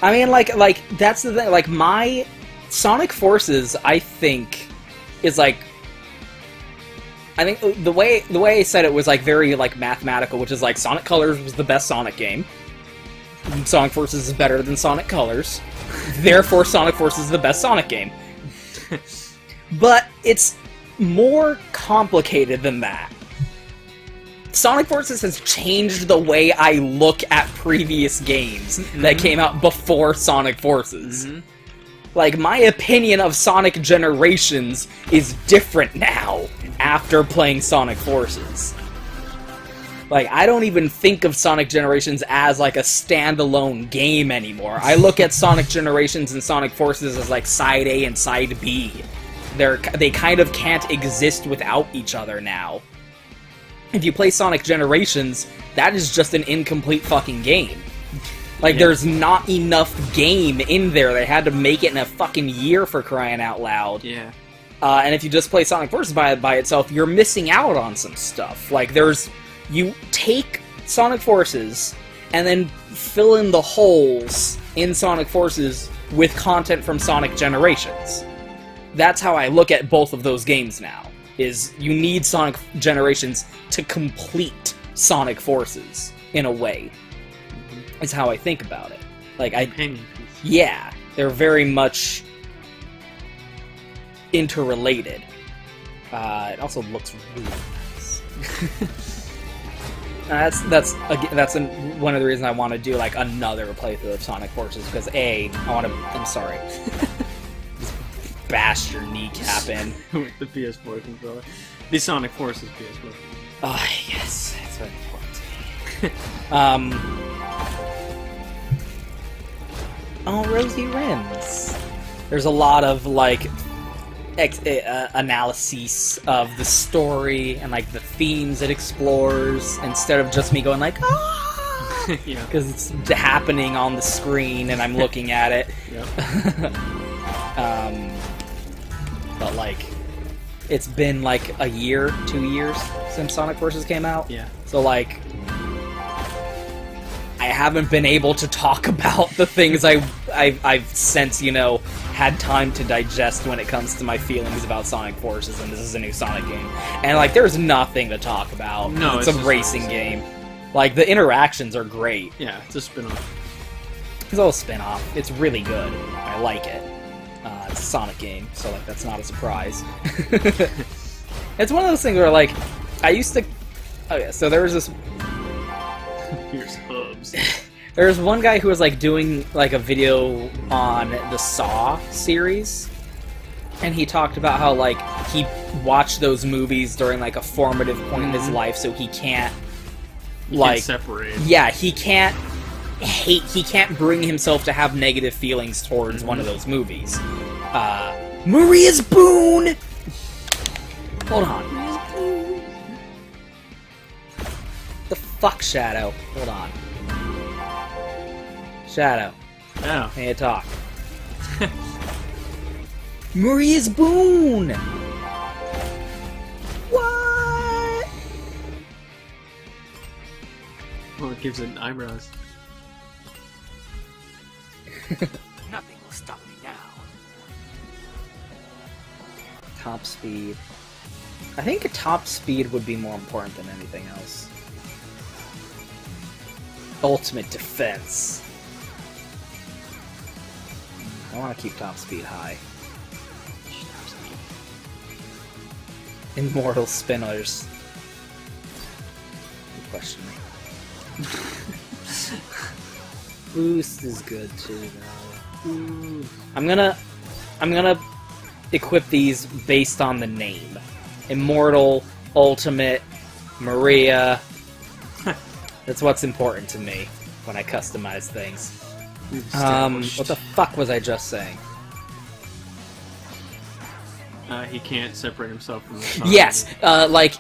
I mean, that's the thing. Like, my Sonic Forces, I think, is like... I think the way I said it was, like, very, like, mathematical, which is, like, Sonic Colors was the best Sonic game. Sonic Forces is better than Sonic Colors. Therefore, Sonic Forces is the best Sonic game. But it's more complicated than that. Sonic Forces has changed the way I look at previous games that came out before Sonic Forces. Like, my opinion of Sonic Generations is different now after playing Sonic Forces. Like, I don't even think of Sonic Generations as, like, a standalone game anymore. I look at Sonic Generations and Sonic Forces as, like, Side A and Side B. They kind of can't exist without each other now. If you play Sonic Generations, that is just an incomplete fucking game. Like, there's not enough game in there. They had to make it in a fucking year, for crying out loud. Yeah. And if you just play Sonic Forces by itself, you're missing out on some stuff. Like, you take Sonic Forces, and then fill in the holes in Sonic Forces with content from Sonic Generations. That's how I look at both of those games now. Is you need Sonic Generations to complete Sonic Forces, in a way. Is how I think about it. Like, yeah, they're very much interrelated. It also looks really nice. That's one of the reasons I want to do, like, another playthrough of Sonic Forces, because I'm sorry. Just bash your kneecap in. With the PS4 controller. The Sonic Forces PS4. Oh, yes. That's very important to me. Oh, Rosy Rims. There's a lot of, like, analyses of the story and, like, the themes it explores, instead of just me going, like, ah! Yeah. Because it's happening on the screen and I'm looking at it. But, like, it's been, like, a year, 2 years since Sonic Forces came out. Yeah. So, like, I haven't been able to talk about the things I've since, had time to digest when it comes to my feelings about Sonic Forces, and this is a new Sonic game. And, like, there's nothing to talk about. No, it's a racing game. Like, the interactions are great. Yeah, it's a spin-off. It's a little spin-off. It's really good. I like it. It's a Sonic game, so, like, that's not a surprise. It's one of those things where, like, I used to... Oh, yeah, so there was this... Here's hubs. There's one guy who was, like, doing, like, a video on the Saw series, and he talked about how, like, he watched those movies during, like, a formative point in his life, so he can't, can't separate. Yeah, he can't bring himself to have negative feelings towards one of those movies. Maria's Boone! Hold on. The fuck, Shadow? Hold on. Shadow. Oh. Can you talk? Maria's Boone! What? Oh, it gives it eyebrows. Nothing will stop me now. Top speed. I think a top speed would be more important than anything else. Ultimate defense. I want to keep top speed high. Immortal spinners. Good question. Boost is good too, though. Ooh. I'm gonna equip these based on the name. Immortal, Ultimate, Maria. That's what's important to me when I customize things. What the fuck was I just saying? He can't separate himself from the Yes, like,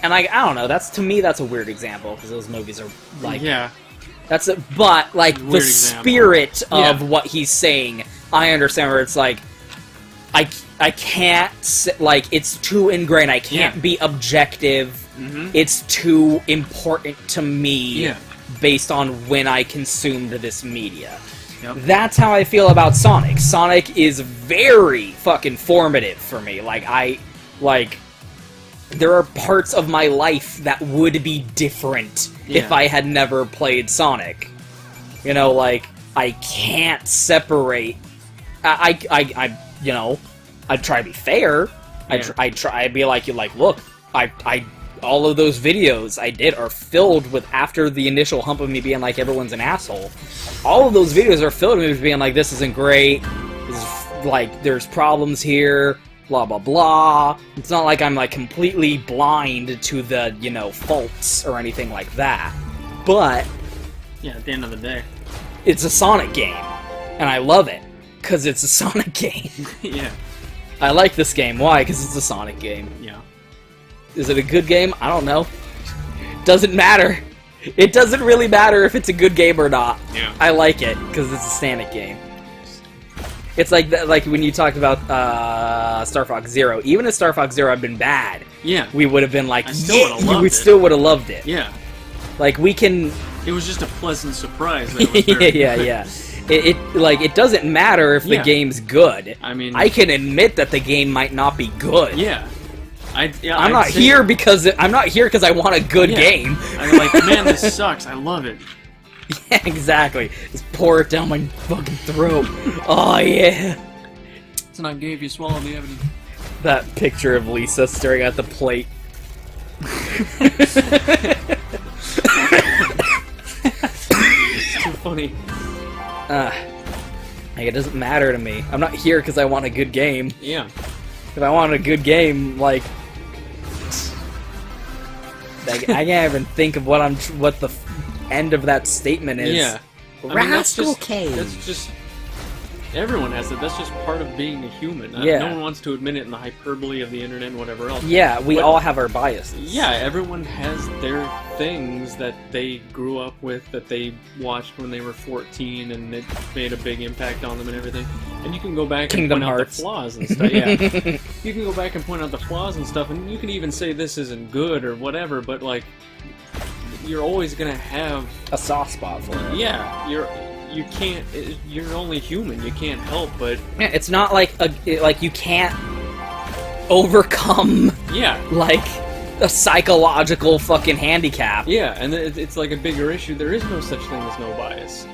and I don't know. To me, that's a weird example because those movies are like, yeah, but like the example. spirit of what he's saying, I understand where it's like, I can't, like, it's too ingrained. I can't be objective. It's too important to me based on when I consumed this media. Yep. That's how I feel about Sonic. Sonic is very fucking formative for me. There are parts of my life that would be different if I had never played Sonic. You know, like, I can't separate... I'd try to be fair. Yeah. I'd be like, look, all of those videos I did are filled with, after the initial hump of me being like, everyone's an asshole, all of those videos are filled with me being like, this isn't great, this is, like, there's problems here, blah blah blah. It's not like I'm, like, completely blind to the, faults or anything like that. But... yeah, at the end of the day. it's a Sonic game. And I love it. Because it's a Sonic game. Yeah. I like this game. Why? Because it's a Sonic game. Yeah. Is it a good game? I don't know. Doesn't matter. It doesn't really matter if it's a good game or not. Yeah. I like it, because it's a Sonic game. It's like when you talked about Star Fox Zero. Even if Star Fox Zero had been bad, Yeah. we would have been like, I still would've loved we it. still would have loved it. Yeah. Like, we can... It was just a pleasant surprise. That was very yeah. It doesn't matter if the Yeah. game's good. I mean... I can admit that the game might not be good. Yeah. I'm not here because I want a good game. I'm like, man, this sucks. I love it. Yeah, exactly. Just pour it down my fucking throat. Oh yeah. It's not gay if you swallow the evidence. That picture of Lisa staring at the plate. It's too funny. Like, it doesn't matter to me. I'm not here because I want a good game. Yeah. If I want a good game, like, I can't even think of what the end of that statement is. Yeah. Rascal Cage. That's just... Everyone has it. That's just part of being a human. Yeah. No one wants to admit it in the hyperbole of the internet and whatever else. Yeah, we But- all have our biases. Yeah, everyone has their things that they grew up with, that they watched when they were 14, and it made a big impact on them and everything. And you can go back Kingdom and point Hearts. out the flaws and stuff. Yeah, you can go back and point out the flaws and stuff, and you can even say this isn't good or whatever. But like, you're always gonna have A soft spot for it. yeah. You can't. You're only human. You can't help but Yeah, it's not like you can't overcome yeah. like a psychological fucking handicap. Yeah, and it's like a bigger issue. There is no such thing as no bias.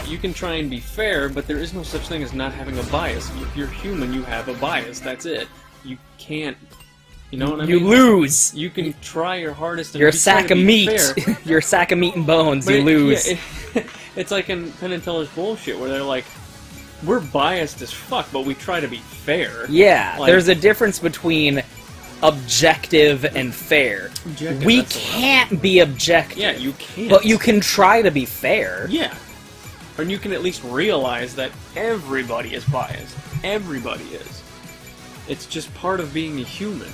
You can try and be fair, but there is no such thing as not having a bias. If you're human, you have a bias. That's it. You can't... You know what I mean? You lose. You can try your hardest and You're a try sack to of be meat. fair, You're a sack of meat and bones. but You lose. it's like in Penn and Teller's bullshit, where they're like, we're biased as fuck, but we try to be fair. Yeah, Like- there's a difference between objective and fair. Objective, We that's the word. can't be objective. Yeah, you can't. But you can try to be fair. Yeah. And you can at least realize that everybody is biased. Everybody is. It's just part of being a human.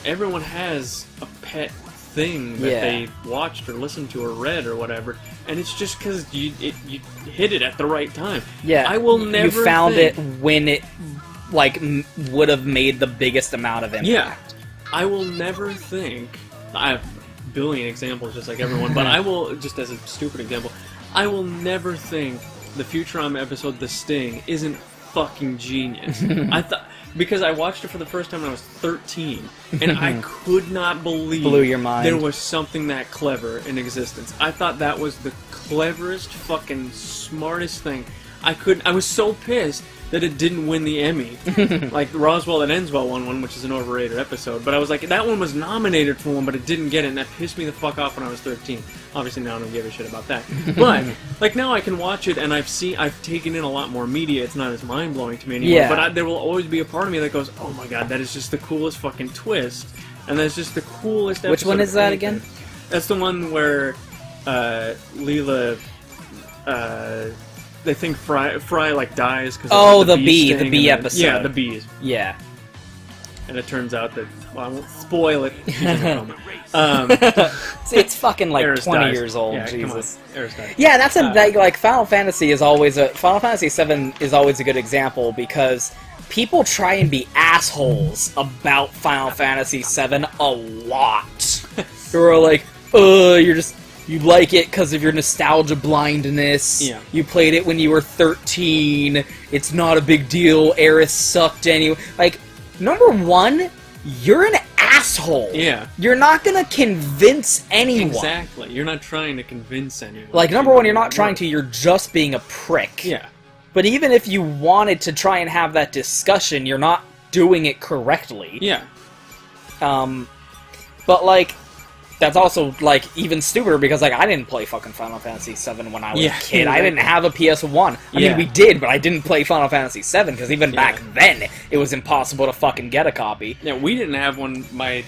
Everyone has a pet thing that Yeah. they watched or listened to or read or whatever, and it's just because you hit it at the right time. Yeah, I will never You found think- it when it like would have made the biggest amount of impact. Yeah. I will never think... I have a billion examples just like everyone, but I will, just as a stupid example, I will never think the Futurama episode The Sting isn't fucking genius. I thought... Because I watched it for the first time when I was 13, and I could not believe Blew your mind. there was something that clever in existence. I thought that was the cleverest, fucking smartest thing. I was so pissed that it didn't win the Emmy. Like, Roswell and Enswell won one, which is an overrated episode, but I was like, that one was nominated for one, but it didn't get it, and that pissed me the fuck off when I was 13. Obviously now I don't give a shit about that. But, like, now I can watch it, and I've taken in a lot more media. It's not as mind-blowing to me anymore. Yeah. But there will always be a part of me that goes, oh my god, that is just the coolest fucking twist. And that's just the coolest episode. Which one of is that anything. again? That's the one where Leela, they think Fry like dies because Oh, the the bee sting, and then- episode. Yeah, the bees. Yeah. And it turns out that, well, I won't spoil it. See, it's fucking like Eris 20 dies. years old. Yeah, Jesus. come on. Eris dies. Yeah, that's like Final Fantasy is always Final Fantasy VII is always a good example because people try and be assholes about Final Fantasy VII a lot. Who are like, you're just you like it because of your nostalgia blindness. Yeah. You played it when you were 13. It's not a big deal. Aerith sucked anyway. Like, number one, you're an asshole. Yeah. You're not gonna convince anyone. Exactly. You're not trying to convince anyone. Like, number one, you're not trying to. You're just being a prick. Yeah. But even if you wanted to try and have that discussion, you're not doing it correctly. Yeah. But, like, that's also, like, even stupider because, like, I didn't play fucking Final Fantasy VII when I was a kid. I didn't have a PS1. I mean, we did, but I didn't play Final Fantasy VII because even back then, it was impossible to fucking get a copy. Yeah, we didn't have one. My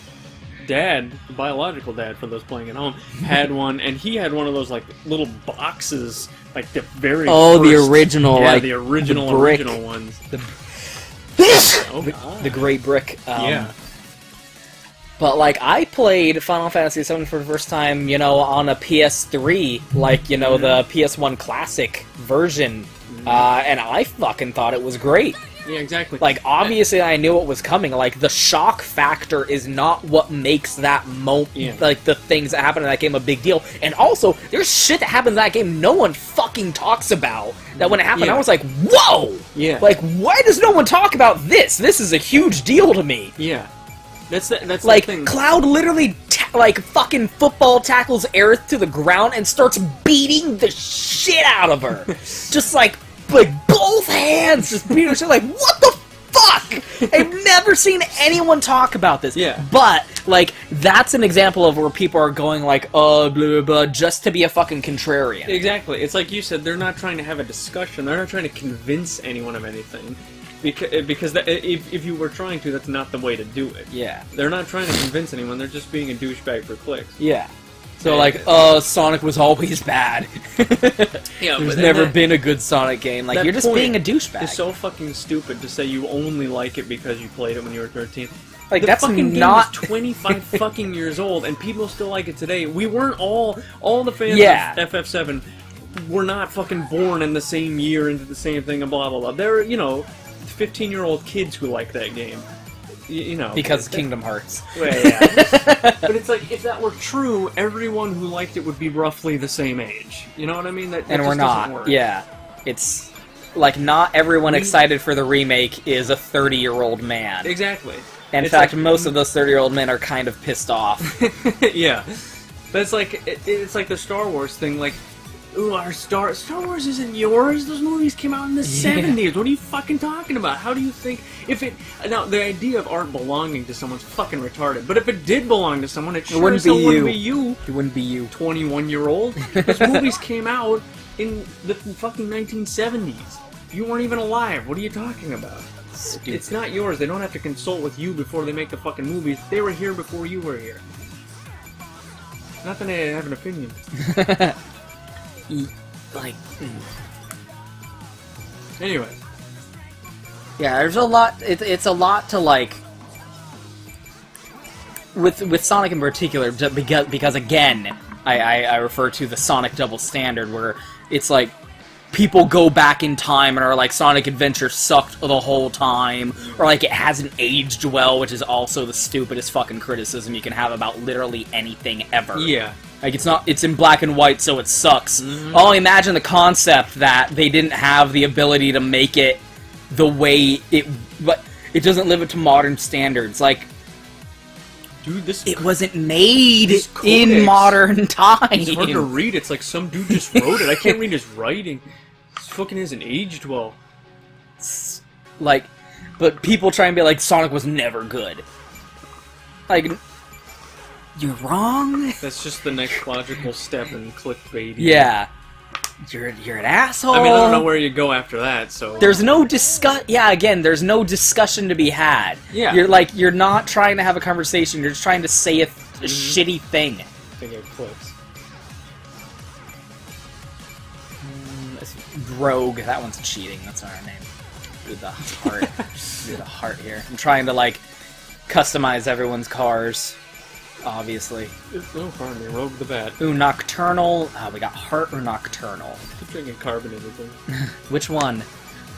dad, biological dad, for those playing at home, had one, and he had one of those, like, little boxes, like, the very the first, original, yeah, like, the original, the brick. original ones. Oh, God. The Great Brick. Yeah. But, like, I played Final Fantasy VII for the first time, you know, on a PS3, like, you know, the PS1 Classic version, and I fucking thought it was great. Yeah, exactly. Like, obviously I knew what was coming. Like, the shock factor is not what makes that like, the things that happen in that game a big deal. And also, there's shit that happens in that game no one fucking talks about. That when it happened, I was like, whoa! Yeah. Like, why does no one talk about this? This is a huge deal to me. Yeah. That's like, the thing. Cloud literally, like, fucking football tackles Aerith to the ground and starts beating the shit out of her. Just, like, both hands just beating her shit. Like, what the fuck? I've never seen anyone talk about this. Yeah. But, like, that's an example of where people are going, like, blah, blah, blah, just to be a fucking contrarian. Exactly. It's like you said, they're not trying to have a discussion. They're not trying to convince anyone of anything. Because if you were trying to, that's not the way to do it. Yeah. They're not trying to convince anyone, they're just being a douchebag for clicks. Yeah. So, like, Sonic was always bad. Yeah, There's never been a good Sonic game. Like, you're just being a douchebag. It's so fucking stupid to say you only like it because you played it when you were 13. Like, the that's fucking not... game is 25 fucking years old, and people still like it today. We weren't all the fans of FF7 were not fucking born in the same year into the same thing and blah, blah, blah. There are, you know, 15-year-old kids who like that game. You know. Because Kingdom Hearts. Well, yeah. But it's like, if that were true, everyone who liked it would be roughly the same age. You know what I mean? That and just we're not. doesn't work. Yeah. It's... Like, not everyone excited for the remake is a 30-year-old man. Exactly. And in fact, most of those 30-year-old men are kind of pissed off. Yeah. But it's like, it's like the Star Wars thing, like, ooh, our Star Wars isn't yours. Those movies came out in the 70s. What are you fucking talking about? How do you think if it... Now, the idea of art belonging to someone's fucking retarded. But if it did belong to someone, it sure wouldn't as hell be wouldn't you. be you. It wouldn't be you. 21-year-old. Those movies came out in the fucking 1970s. You weren't even alive. What are you talking about? Stupid. It's not yours. They don't have to consult with you before they make the fucking movies. They were here before you were here. Not that I have an opinion. Like... Anyway. Yeah, there's a lot... It's a lot to, like... With Sonic in particular, because again, I refer to the Sonic double standard, where it's like, people go back in time and are like, Sonic Adventure sucked the whole time, or like, it hasn't aged well, which is also the stupidest fucking criticism you can have about literally anything ever. Yeah. Like, it's in black and white, so it sucks. Mm-hmm. Oh, imagine the concept that they didn't have the ability to make it the way but it doesn't live up to modern standards. Like, dude, it wasn't made this in codex, modern times. It's hard to read. It's like some dude just wrote it. I can't read his writing. This fucking isn't aged well. Like, but people try and be like, Sonic was never good. Like, you're wrong. That's just the next logical step in clickbait. Yeah. You're an asshole. I mean, I don't know where you go after that, so... There's no again, there's no discussion to be had. Yeah. You're not trying to have a conversation, you're just trying to say a shitty thing. I think it clicks. Rogue, that one's cheating, that's not her name. Do the heart. Do the heart here. I'm trying to, like, customize everyone's cars. Obviously. Oh, pardon me, Rogue the Bat. Ooh, Nocturnal. We got Heart or Nocturnal. Keep drinking carbonated thing. Which one?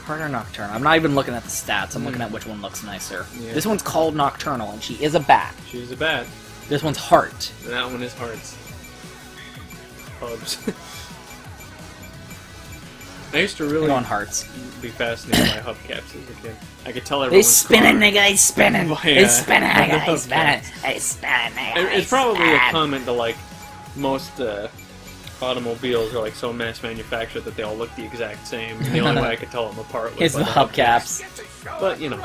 Heart or Nocturnal? I'm not even looking at the stats. I'm looking at which one looks nicer. Yeah. This one's called Nocturnal, and she is a bat. She's a bat. This one's Heart. And that one is Hearts. pubs. I used to really Go on hearts. be fascinated by hubcaps as a kid. I could tell He's everyone's spinning, car. nigga, he's spinning. Yeah. He's spinning, The nigga, he's hubcaps. spinning. He's spinning, nigga, It's he's probably a spinning. comment to like most automobiles are like so mass manufactured that they all look the exact same. And the only way I could tell them apart was It's by the hubcaps. But you know,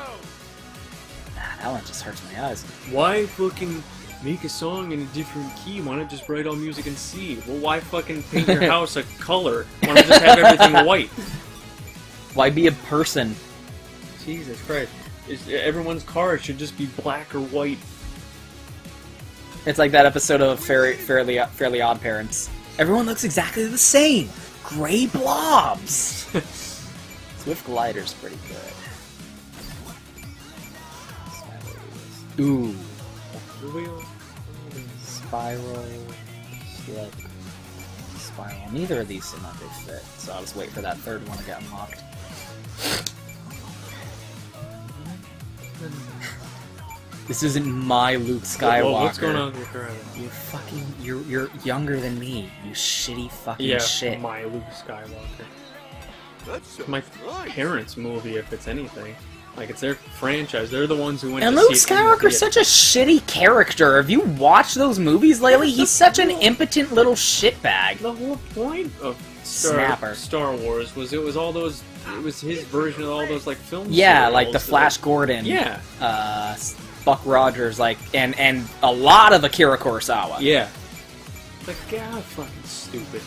That one just hurts my eyes. why fucking make a song in a different key? Why not just write all music in C? Well, why fucking paint your house a color? Why not just have everything white? Why be a person? Jesus Christ! Everyone's car should just be black or white. It's like that episode of Fairly Odd Parents. Everyone looks exactly the same. Gray blobs. Swift Glider's pretty good. Ooh. Wheel. Spiral. Slip. Spiral. Neither of these seem like they fit, so I'll just wait for that third one to get unlocked. This isn't my Luke Skywalker. What's going on with your car? You fucking, you're younger than me. You shitty fucking Yeah, shit. my Luke Skywalker. That's My parents' movie, if it's anything. Like, it's their franchise. They're the ones who went And to Luke see it in the Skywalker's theater. such a shitty character. Have you watched those movies lately? He's such an impotent little shitbag. The whole point of Snapper. Star Wars was it was all those. It was his version of all those like films. Yeah, like the Flash Gordon. Yeah, Buck Rogers, like, and a lot of Akira Kurosawa. yeah. Like, God, fucking stupid.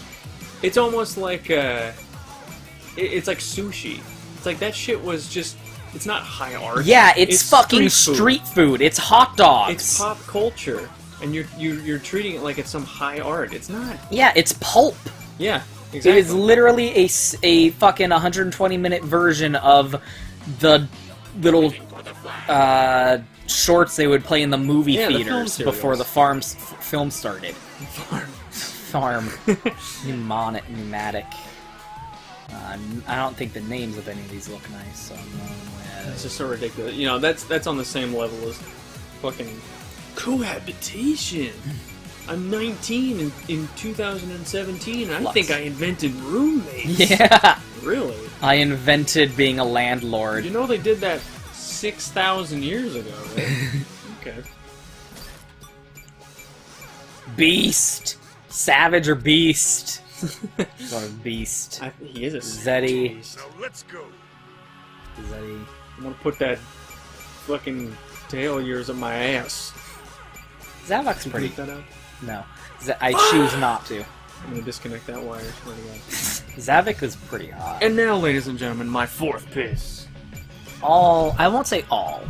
It's almost like it's like sushi. It's like that shit was just. It's not high art. Yeah, it's fucking street food. street food. It's hot dogs. It's pop culture, and you're treating it like it's some high art. It's not. Yeah, it's pulp. Yeah, It exactly. is literally a fucking 120-minute version of the little shorts they would play in the movie Yeah, the film theaters serials. before the film started. Farm. Pneumatic. I don't think the names of any of these look nice, so I'm going with... It's just so ridiculous. You know, that's on the same level as fucking cohabitation. I'm 19 in 2017, and I Flux. think I invented roommates. Yeah! Really? I invented being a landlord. You know they did that 6,000 years ago, right? Okay. Beast! Savage or beast? What a beast. He is a Zeddy. beast. Now let's go. Zeddy. I'm gonna put that fucking tail of yours up my ass. Zavok's Did you pretty... beat that out? No. I choose not to. I'm gonna disconnect that wire. Swear to God. Zavok is pretty hot. And now, ladies and gentlemen, my fourth piss. I won't say all.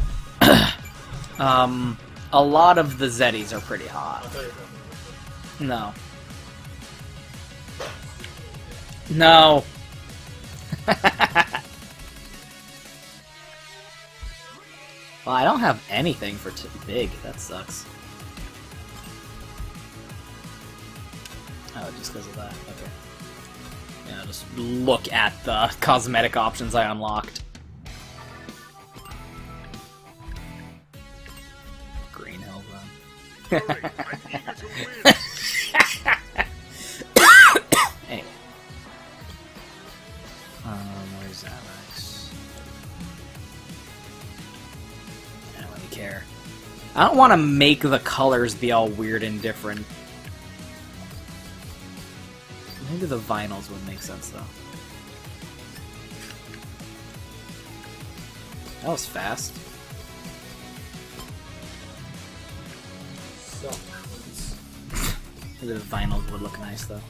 A lot of the Zeddies are pretty hot. No. No. Well, I don't have anything for big. That sucks. Oh, just because of that. Okay. Yeah, just look at the cosmetic options I unlocked. Green Hill Run. Hurry, I'm eager to win. Hey. Where's Alex? I don't really care. I don't want to make the colors be all weird and different. Maybe the vinyls would make sense, though. That was fast. Maybe the vinyls would look nice, though.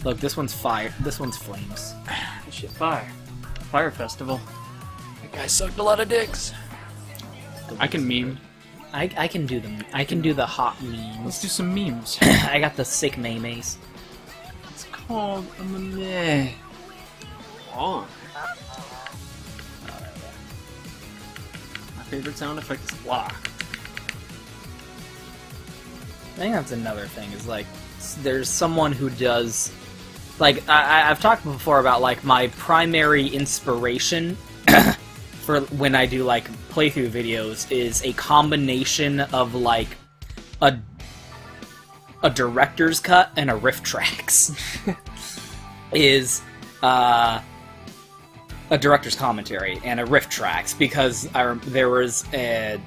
Look, this one's fire. This one's flames. Shit, fire. Fire Festival. That guy sucked a lot of dicks. I can meme. I can do them. I can do the hot memes. Let's do some memes. I got the sick maymays. It's called a meme. On. My favorite sound effect is lock. I think that's another thing, is like, there's someone who does, like, I've talked before about, like, my primary inspiration for when I do, like, playthrough videos is a combination of, like, a a director's cut and a riff tracks. Is a director's commentary and a riff tracks, because there was a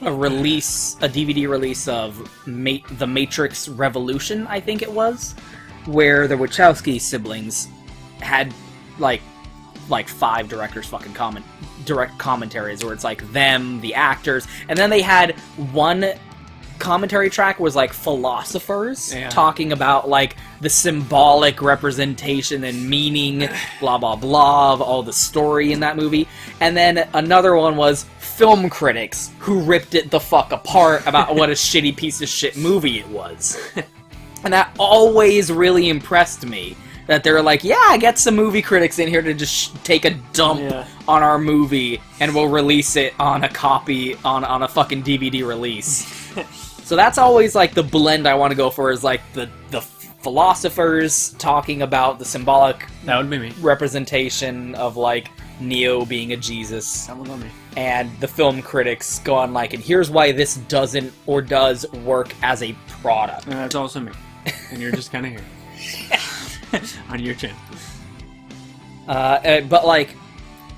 DVD release of The Matrix Revolution, I think it was, where the Wachowski siblings had like 5 directors fucking direct commentaries, where it's like them, the actors, and then they had one commentary track was like philosophers talking about like the symbolic representation and meaning, blah blah blah, of all the story in that movie, and then another one was film critics who ripped it the fuck apart about what a shitty piece of shit movie it was. And that always really impressed me. That they're like, yeah, get some movie critics in here to just take a dump on our movie, and we'll release it on a copy, on a fucking DVD release. So that's always, like, the blend I want to go for, is, like, the philosophers talking about the symbolic That would be me. representation of, like, Neo being a Jesus. That would be me. And the film critics go on, like, and here's why this doesn't or does work as a product. That's also me. And you're just kind of here. On your chin. But, like,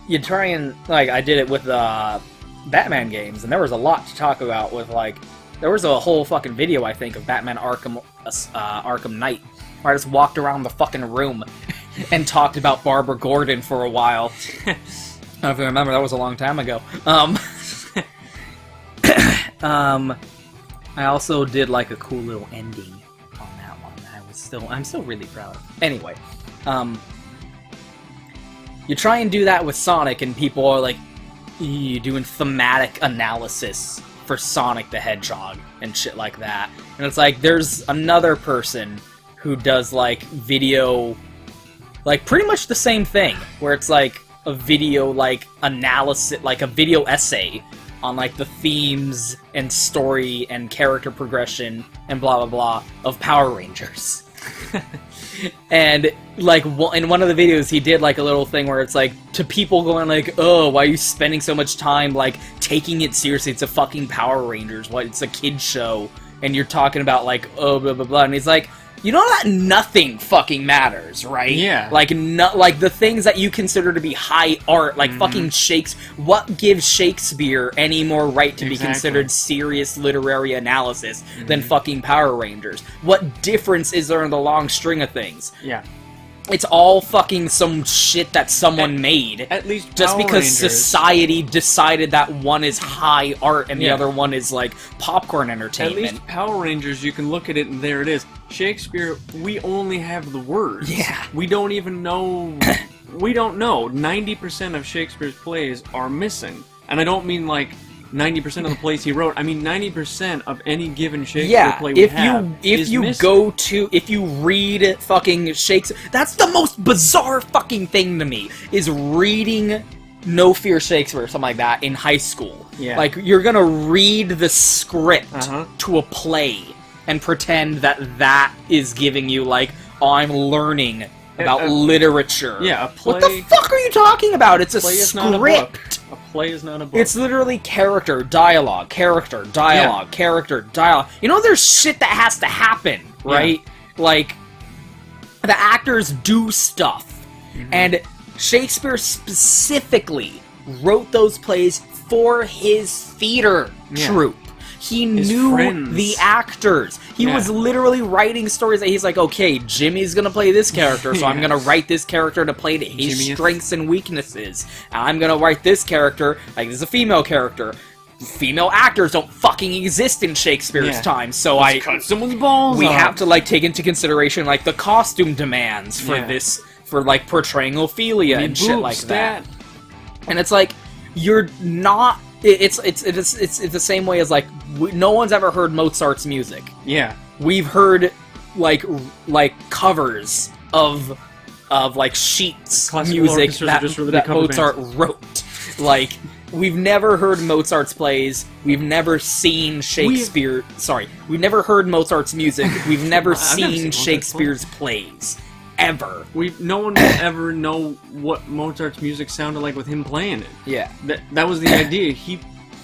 you try and, like, I did it with Batman games, and there was a lot to talk about with, like, there was a whole fucking video, I think, of Batman Arkham Knight, where I just walked around the fucking room and talked about Barbara Gordon for a while. I don't know if you remember, that was a long time ago. I also did, like, a cool little ending on that one. I'm still really proud of. Anyway, you try and do that with Sonic, and people are like, you doing thematic analysis for Sonic the Hedgehog and shit like that. And it's like, there's another person who does, like, video, like, pretty much the same thing, where it's like a video, like, analysis, like a video essay on, like, the themes and story and character progression and blah blah blah of Power Rangers. And, like, in one of the videos, he did, like, a little thing where it's, like, to people going, like, oh, why are you spending so much time, like, taking it seriously? It's a fucking Power Rangers. What? It's a kid's show. And you're talking about, like, oh, blah, blah, blah. And he's like, you know that nothing fucking matters, right? Yeah. Like, like the things that you consider to be high art, like fucking Shakespeare. What gives Shakespeare any more right to be considered serious literary analysis than fucking Power Rangers? What difference is there in the long string of things? Yeah. It's all fucking some shit that someone made. At least just Power because Rangers, society decided that one is high art and the other one is, like, popcorn entertainment. At least Power Rangers, you can look at it and there it is. Shakespeare, we only have the words. Yeah. We don't even know... we don't know. 90% of Shakespeare's plays are missing. And I don't mean, like, 90% of the plays he wrote. I mean 90% of any given Shakespeare play we have if you missing. if you read fucking Shakespeare, that's the most bizarre fucking thing to me, is reading No Fear Shakespeare or something like that in high school. Yeah. Like, you're gonna read the script to a play and pretend that is giving you, like, oh, I'm learning about literature. Yeah, a play... What the fuck are you talking about? It's a script. A play is not a book. It's literally character, dialogue, character, dialogue, character, dialogue. You know, there's shit that has to happen, right? Yeah. Like, the actors do stuff. And Shakespeare specifically wrote those plays for his theater troupe. He knew the actors. He was literally writing stories that he's like, okay, Jimmy's gonna play this character, so I'm gonna write this character to play to his strengths and weaknesses. And I'm gonna write this character, like, this is a female character. Female actors don't fucking exist in Shakespeare's time, so Let's cut someone's balls we off. have to, like, take into consideration, like, the costume demands for this, for, like, portraying Ophelia and shit like that. And it's like, you're not... It's the same way as, like, no one's ever heard Mozart's music. Yeah. We've heard, like covers of like, sheets Classical music that Mozart wrote. Like, we've never heard Mozart's plays. We've never seen Shakespeare. We've never heard Mozart's music. We've never seen Shakespeare's plays. Ever. No one will ever know what Mozart's music sounded like with him playing it. Yeah. That was the idea.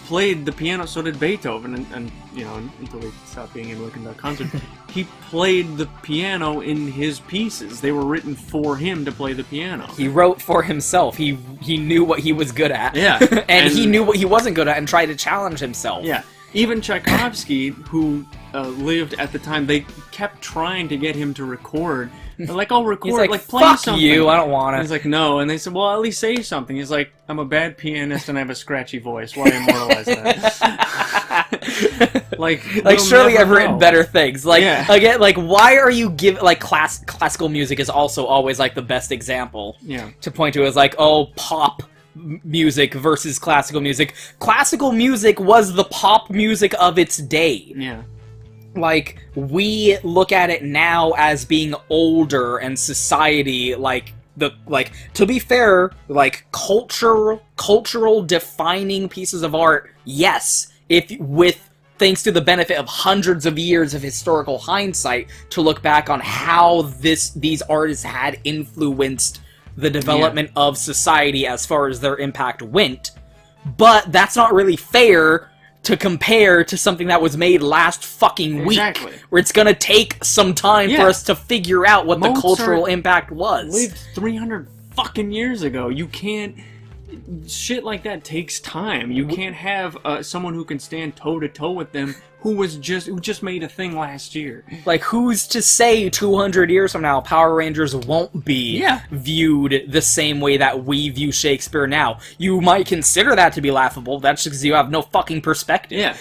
played the piano. So did Beethoven, and you know, until they stopped being able to conduct concerts, he played the piano in his pieces. They were written for him to play the piano. He wrote for himself. He knew what he was good at. Yeah, and he knew what he wasn't good at and tried to challenge himself. Yeah. Even Tchaikovsky, who lived at the time, they kept trying to get him to record. They're like, I'll record, He's like play fuck something. you, I don't want it. He's like, no. And they said, well, at least say something. He's like, I'm a bad pianist and I have a scratchy voice. Why immortalize that? like surely I've written know. better things. Like, Yeah. again, like, why are you giving, like, classical music is also always, like, the best example Yeah. to point to as, like, oh, pop music versus classical music. Classical music was the pop music of its day. Yeah. Like, we look at it now as being older and society, to be fair, like, cultural defining pieces of art, yes, thanks to the benefit of hundreds of years of historical hindsight to look back on how these artists had influenced the development of society as far as their impact went, but that's not really fair to compare to something that was made last fucking week, Exactly. where it's gonna take some time for us to figure out what the cultural impact was. Lived 300 fucking years ago. You can't... Shit like that takes time. You can't have someone who can stand toe-to-toe with them who just made a thing last year. Like, who's to say 200 years from now Power Rangers won't be viewed the same way that we view Shakespeare now? You might consider that to be laughable. That's just because you have no fucking perspective. Yeah.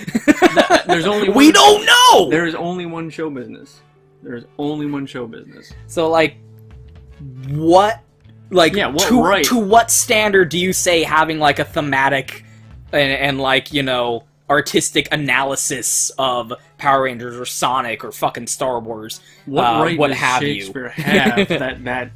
There's only we don't know! There is only one show business. There's only one show business. So, like, what... Like, to what standard do you say having, like, a thematic and like, you know, artistic analysis of Power Rangers or Sonic or fucking Star Wars, what right what does have Shakespeare have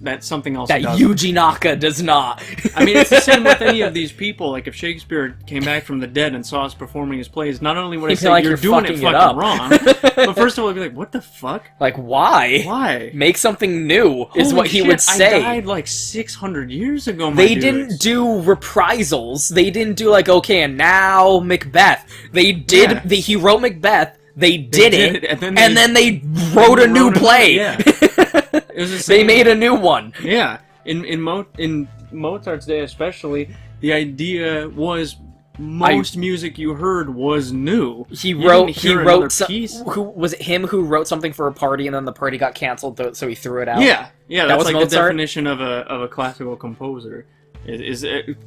that something else that doesn't? Yuji Naka does not? I mean, it's the same with any of these people. Like, if Shakespeare came back from the dead and saw us performing his plays, not only would I say, like, you're doing it fucking wrong, but first of all, I'd be like, what the fuck? Like, why? Why? Make something new, is Holy what he shit, would say. I died like 600 years ago, my They dudes. didn't do reprisals. They didn't do, like, okay, and now Macbeth. They did, he wrote Macbeth, they did it, and then they wrote a new play. Yeah. It was the same. They made a new one. Yeah. In Mozart's day especially, the idea was most music you heard was new. He wrote who was it him who wrote something for a party and then the party got canceled, so he threw it out? Yeah. Yeah, That that's was like Mozart? the definition of a classical composer.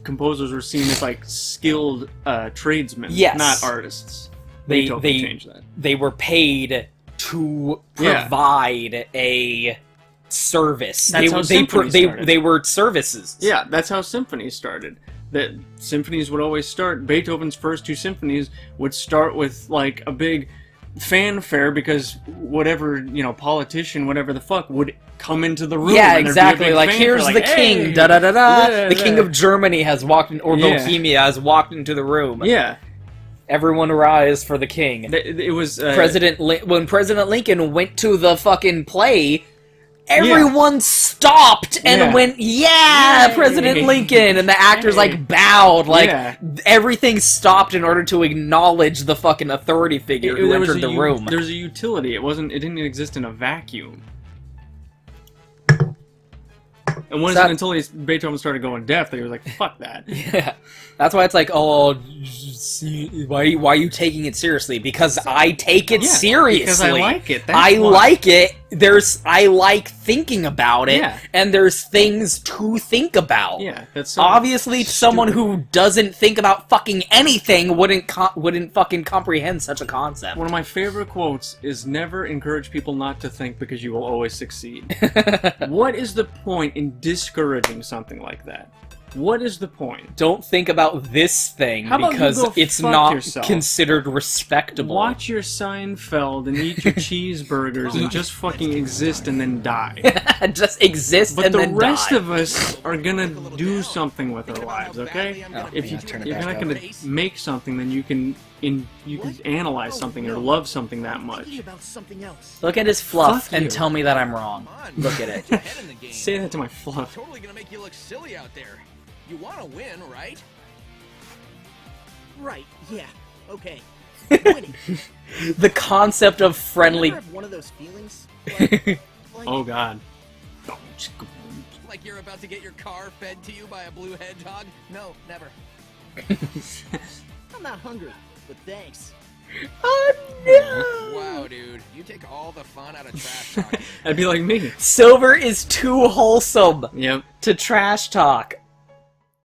Composers were seen as like skilled tradesmen, Yes. not artists. They changed that. They were paid to provide a service. That's how symphonies started. They were services. Yeah, that's how symphonies started. That symphonies would always start. Beethoven's first two symphonies would start with like a big fanfare because whatever, you know, politician, whatever the fuck, would come into the room. Yeah, and exactly. Like, here's the king, da da da da. The king of Germany has walked in, or Bohemia has walked into the room. Yeah. Everyone rise for the king. It was when President Lincoln went to the fucking play, everyone stopped and went, "Yeah, President Lincoln!" And the actors like bowed, like everything stopped in order to acknowledge the fucking authority figure who entered the room. There's a utility. It didn't exist in a vacuum. It wasn't until Beethoven started going deaf that he was like, fuck that. Yeah. That's why it's like, oh, why are you taking it seriously? Because I take it seriously. Because I like it. I like it. I like thinking about it, and there's things to think about. Yeah, that's so obviously someone who doesn't think about fucking anything wouldn't fucking comprehend such a concept. One of my favorite quotes is never encourage people not to think because you will always succeed. What is the point in discouraging something like that? What is the point? Don't think about this thing because it's not considered respectable. Watch your Seinfeld and eat your cheeseburgers and just fucking exist and then die. Just exist and then die. But the rest of us are gonna do something with our lives, okay? If you're not gonna make something, then you can analyze something or love something that much. Look at his fluff and tell me that I'm wrong. Look at it. Say that to my fluff. Totally gonna make you look silly out there. You want to win, right? Right, yeah, okay. Winning. The concept of friendly. Ever have one of those feelings? Like, Oh god. Like you're about to get your car fed to you by a blue hedgehog? No, never. I'm not hungry, but thanks. Oh no! Wow, dude. You take all the fun out of trash talking. That'd be like me. Silver is too wholesome Yep. to trash talk.